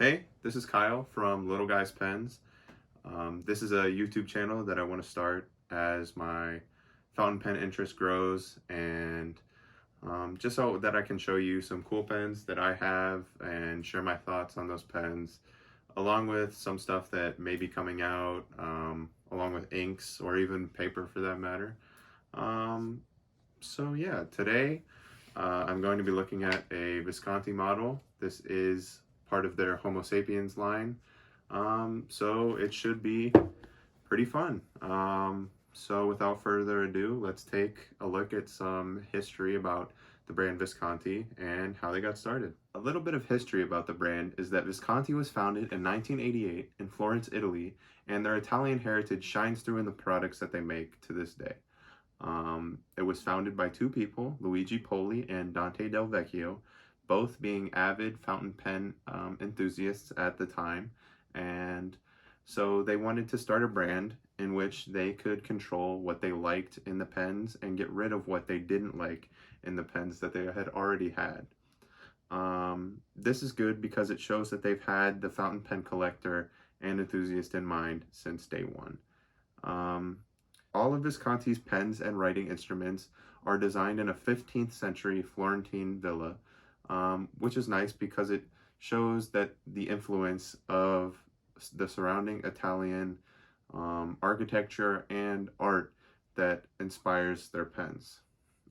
Hey, this is Kyle from Little Guys Pens. This is a YouTube channel that I want to start as my fountain pen interest grows, and just so that I can show you some cool pens that I have and share my thoughts on those pens, along with some stuff that may be coming out, along with inks or even paper for that matter. Um, so yeah, today I'm going to be looking at a Visconti model. This is part of their Homo Sapiens line, so it should be pretty fun. So without further ado, let's take a look at some history about the brand Visconti and how they got started. A little bit of history about the brand is that Visconti was founded in 1988 in Florence, Italy, and their Italian heritage shines through in the products that they make to this day. It was founded by two people, Luigi Poli and Dante Del Vecchio, both being avid fountain pen enthusiasts at the time, and so they wanted to start a brand in which they could control what they liked in the pens and get rid of what they didn't like in the pens that they had already had. This is good because it shows that they've had the fountain pen collector and enthusiast in mind since day one. All of Visconti's pens and writing instruments are designed in a 15th century Florentine villa, which is nice because it shows that the influence of the surrounding Italian architecture and art that inspires their pens.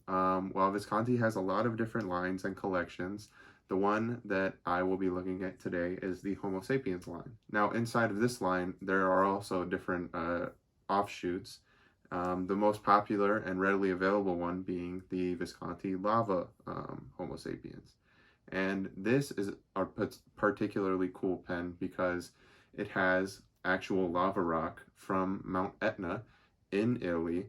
While Visconti has a lot of different lines and collections, the one that I will be looking at today is the Homo Sapiens line. Now, inside of this line, there are also different offshoots. The most popular and readily available one being the Visconti Lava Homo Sapiens. And this is a particularly cool pen because it has actual lava rock from Mount Etna in Italy.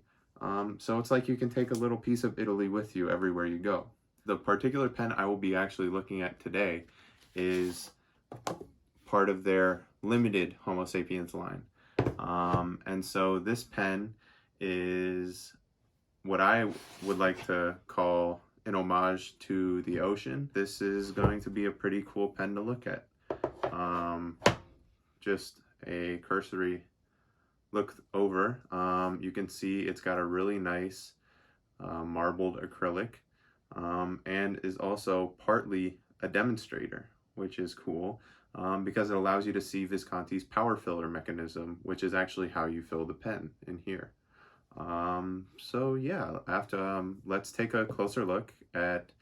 So it's like you can take a little piece of Italy with you everywhere you go. The particular pen I will be actually looking at today is part of their limited Homo Sapiens line. And so this pen is what I would like to call an homage to the ocean. This is going to be a pretty cool pen to look at. Just a cursory look over, you can see it's got a really nice marbled acrylic, and is also partly a demonstrator, which is cool because it allows you to see Visconti's power filler mechanism, which is actually how you fill the pen in here. So yeah, let's take a closer look at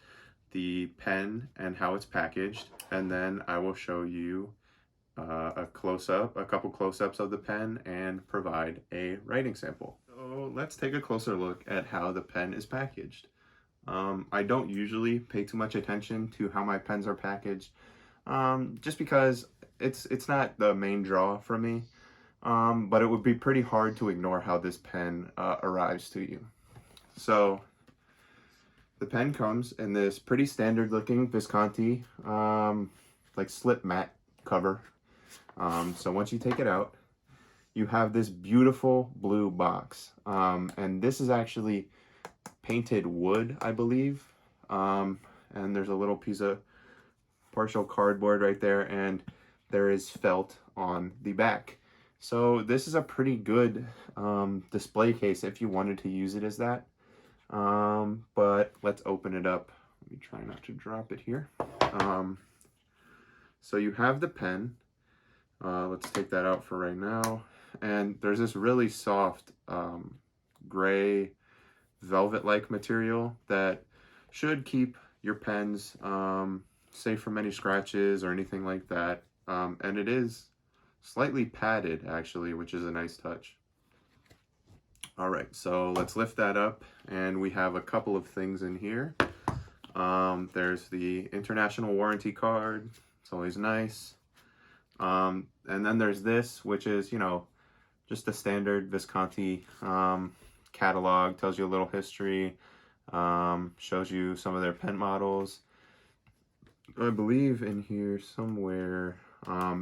the pen and how it's packaged, and then I will show you a couple close-ups of the pen and provide a writing sample. So let's take a closer look at how the pen is packaged. I don't usually pay too much attention to how my pens are packaged, just because it's not the main draw for me. But it would be pretty hard to ignore how this pen arrives to you. So the pen comes in this pretty standard looking Visconti like slip mat cover. So once you take it out, you have this beautiful blue box, and this is actually painted wood, I believe, and there's a little piece of partial cardboard right there, and there is felt on the back. So this is a pretty good display case if you wanted to use it as that. But let's open it up. Let me try not to drop it here. So you have the pen. Let's take that out for right now. And there's this really soft gray velvet-like material that should keep your pens safe from any scratches or anything like that. And it is slightly padded actually, which is a nice touch. All right, so let's lift that up, and we have a couple of things in here. There's the international warranty card. It's always nice. And then there's this, which is, you know, just a standard Visconti catalog. Tells you a little history, shows you some of their pen models. I believe in here somewhere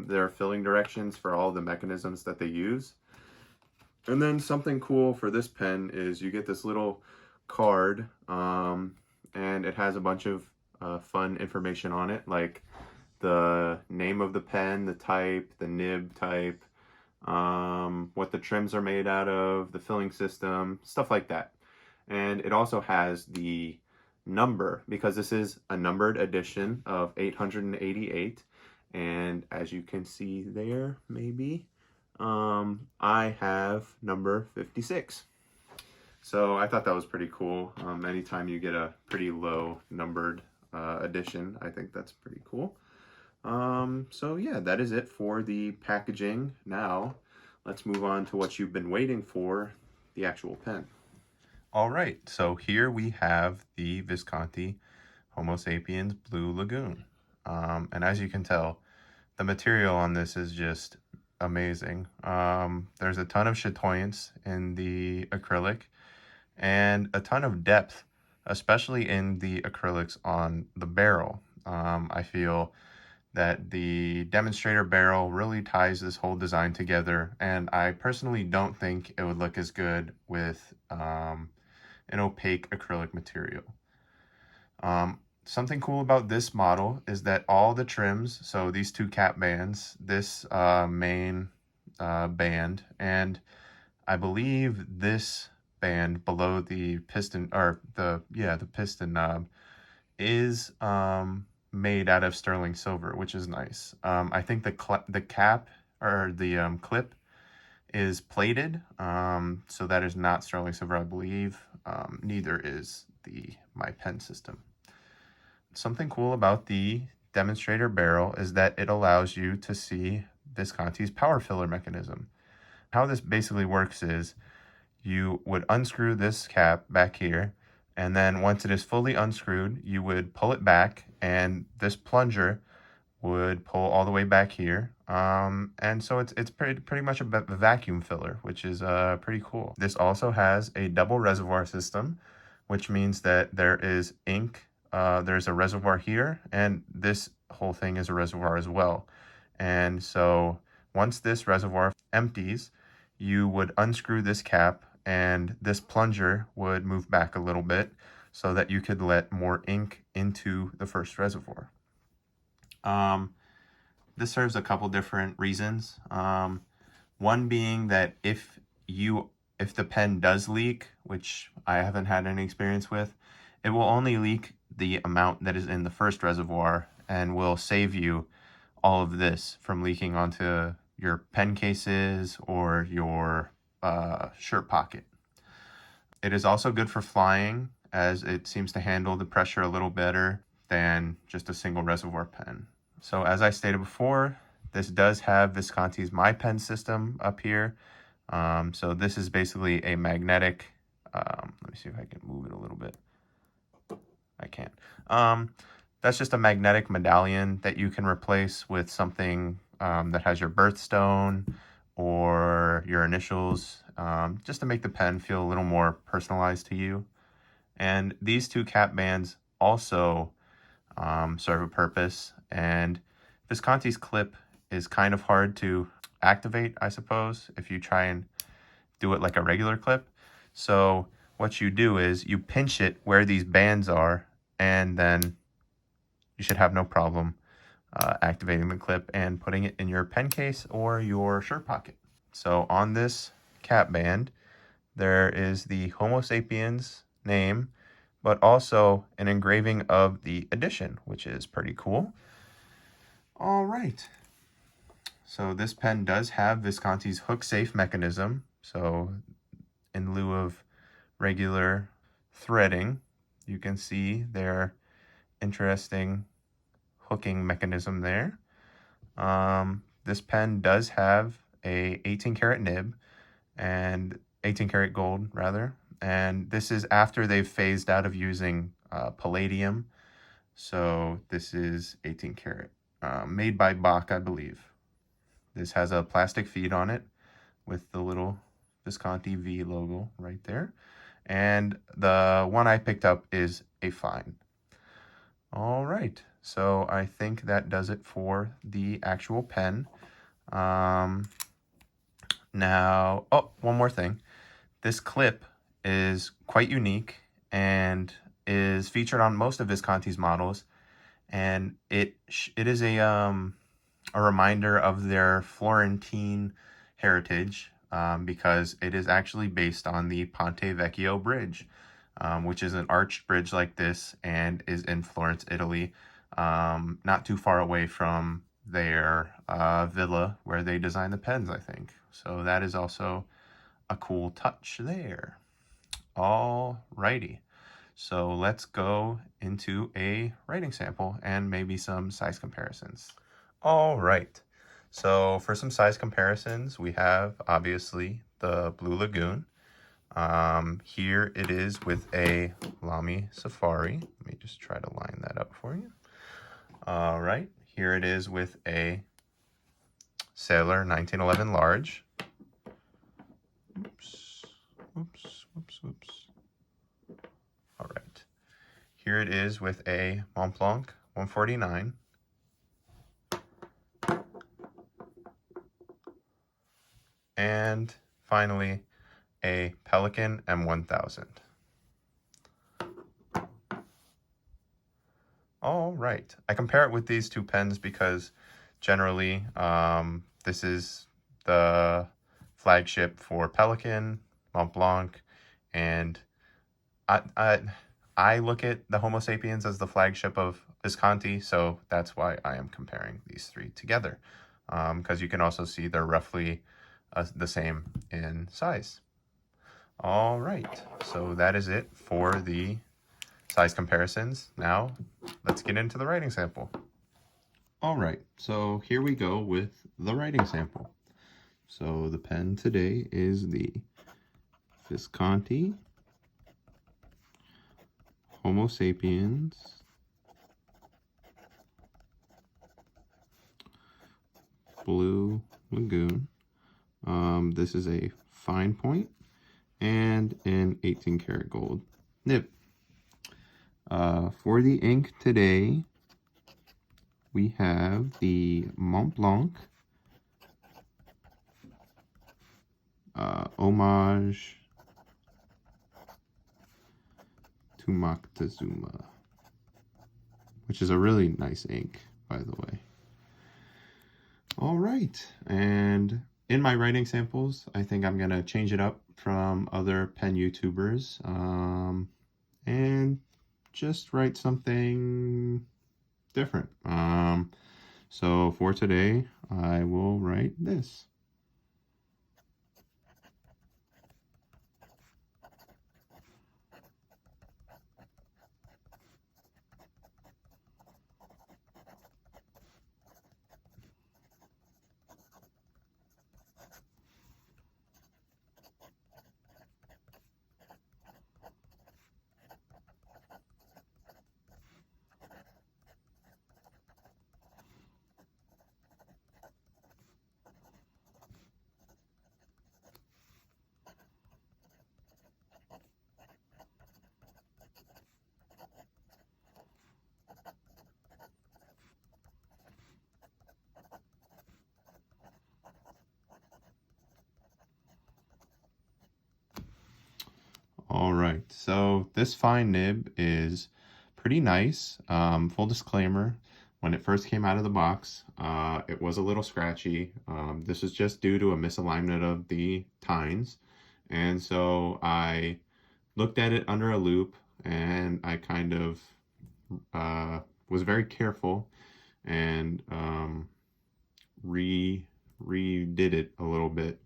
there are filling directions for all the mechanisms that they use. And then something cool for this pen is you get this little card, and it has a bunch of fun information on it, like the name of the pen, the type, the nib type, what the trims are made out of, the filling system, stuff like that. And it also has the number, because this is a numbered edition of 888. And as you can see there, maybe, I have number 56. So I thought that was pretty cool. Anytime you get a pretty low numbered edition, I think that's pretty cool. So yeah, that is it for the packaging. Now, let's move on to what you've been waiting for, the actual pen. All right, so here we have the Visconti Homo Sapiens Blue Lagoon. And as you can tell, the material on this is just amazing. There's a ton of chatoyance in the acrylic and a ton of depth, especially in the acrylics on the barrel. I feel that the demonstrator barrel really ties this whole design together, and I personally don't think it would look as good with an opaque acrylic material. Something cool about this model is that all the trims, so these two cap bands, this main band, and I believe this band below the piston, or the piston knob, is made out of sterling silver, which is nice. I think the cap, or the clip, is plated, so that is not sterling silver, I believe. Neither is my pen system. Something cool about the demonstrator barrel is that it allows you to see Visconti's power filler mechanism. How this basically works is you would unscrew this cap back here, and then once it is fully unscrewed, you would pull it back, and this plunger would pull all the way back here. And so it's pretty much a vacuum filler, which is pretty cool. This also has a double reservoir system, which means that there is ink. There's a reservoir here, and this whole thing is a reservoir as well. And so once this reservoir empties, you would unscrew this cap, and this plunger would move back a little bit so that you could let more ink into the first reservoir. This serves a couple different reasons. One being that if the pen does leak, which I haven't had any experience with, it will only leak the amount that is in the first reservoir and will save you all of this from leaking onto your pen cases or your shirt pocket. It is also good for flying, as it seems to handle the pressure a little better than just a single reservoir pen. So as I stated before, this does have Visconti's My Pen system up here. So this is basically a magnetic, let me see if I can move it a little bit. I can't. That's just a magnetic medallion that you can replace with something that has your birthstone or your initials, just to make the pen feel a little more personalized to you. And these two cap bands also serve a purpose, and Visconti's clip is kind of hard to activate, I suppose, if you try and do it like a regular clip. So what you do is you pinch it where these bands are, and then you should have no problem activating the clip and putting it in your pen case or your shirt pocket. So on this cap band, there is the Homo sapiens name, but also an engraving of the edition, which is pretty cool. All right. So this pen does have Visconti's hook safe mechanism. So in lieu of regular threading, you can see their interesting hooking mechanism there. This pen does have a 18 karat nib, and 18 karat gold rather. And this is after they've phased out of using palladium. So this is 18 karat, made by Bach, I believe. This has a plastic feed on it with the little Visconti V logo right there. And the one I picked up is a fine. All right, so I think that does it for the actual pen. Now, one more thing. This clip is quite unique and is featured on most of Visconti's models. and it is a reminder of their Florentine heritage, because it is actually based on the Ponte Vecchio Bridge, which is an arched bridge like this and is in Florence, Italy, not too far away from their villa where they designed the pens, I think. So that is also a cool touch there. All righty. So let's go into a writing sample and maybe some size comparisons. All right. So for some size comparisons, we have obviously the Blue Lagoon. Here it is with a Lamy Safari. Let me just try to line that up for you. All right. Here it is with a Sailor 1911 large. Oops. All right. Here it is with a Mont Blanc 149. And finally, a Pelican M1000. All right. I compare it with these two pens because generally this is the flagship for Pelican, Mont Blanc, and I look at the Homo sapiens as the flagship of Visconti, so that's why I am comparing these three together, because you can also see they're roughly the same in size. All right, so that is it for the size comparisons. Now, let's get into the writing sample. All right, so here we go with the writing sample. So the pen today is the Visconti Homo sapiens Blue Lagoon. This is a fine point and an 18 karat gold nib. For the ink today, we have the Mont Blanc Homage to Moctezuma, which is a really nice ink, by the way. All right, and in my writing samples, I think I'm gonna change it up from other pen YouTubers, and just write something different. So for today, I will write this. All right, so this fine nib is pretty nice. Full disclaimer, when it first came out of the box, it was a little scratchy. This is just due to a misalignment of the tines. And so I looked at it under a loop and I kind of was very careful and redid it a little bit.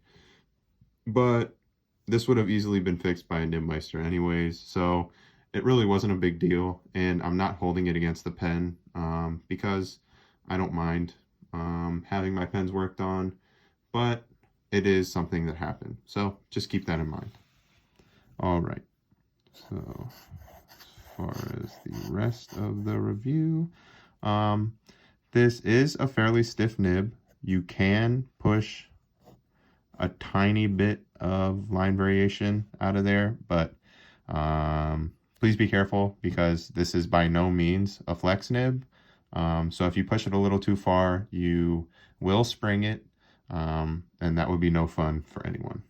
But this would have easily been fixed by a Nibmeister anyways, so it really wasn't a big deal, and I'm not holding it against the pen because I don't mind having my pens worked on, but it is something that happened, so just keep that in mind. All right, so as far as the rest of the review, this is a fairly stiff nib. You can push a tiny bit of line variation out of there, but please be careful because this is by no means a flex nib. So if you push it a little too far, you will spring it, and that would be no fun for anyone.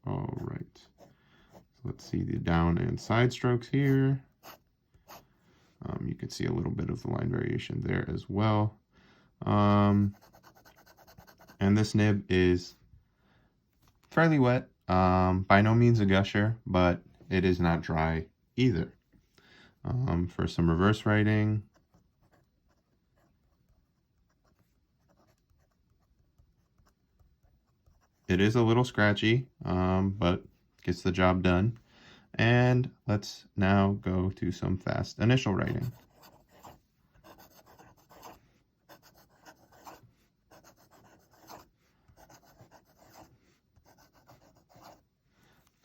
All right, so let's see the down and side strokes here. You can see a little bit of the line variation there as well. And this nib is fairly wet. By no means a gusher, but it is not dry either. For some reverse writing, it is a little scratchy, but gets the job done. And let's now go to some fast initial writing.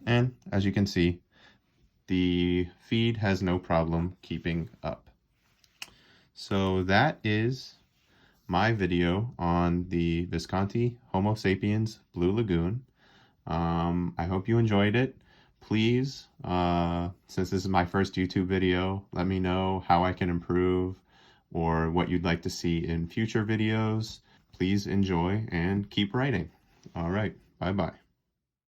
And as you can see, the feed has no problem keeping up. So that is my video on the Visconti Homo Sapiens Blue Lagoon. I hope you enjoyed it. Please, since this is my first YouTube video, let me know how I can improve or what you'd like to see in future videos. Please enjoy and keep writing. All right, bye-bye.